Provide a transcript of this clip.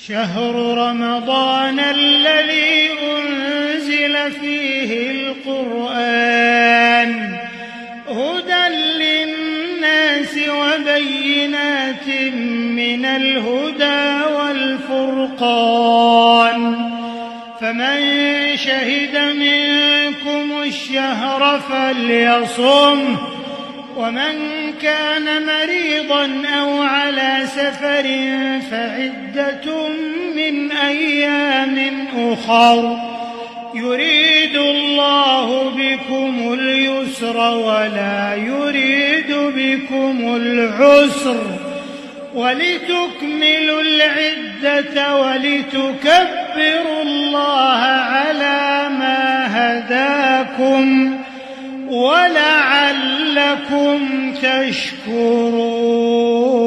شهر رمضان الذي أنزل فيه القرآن هدى للناس وبينات من الهدى والفرقان، فمن شهد منكم الشهر فليصمه، ومن كان مريضا أو على سفر فعدة من أيام أخر، يريد الله بكم اليسر ولا يريد بكم العسر، ولتكملوا العدة ولتكبروا الله على ما هداكم ولعلكم تشكرون.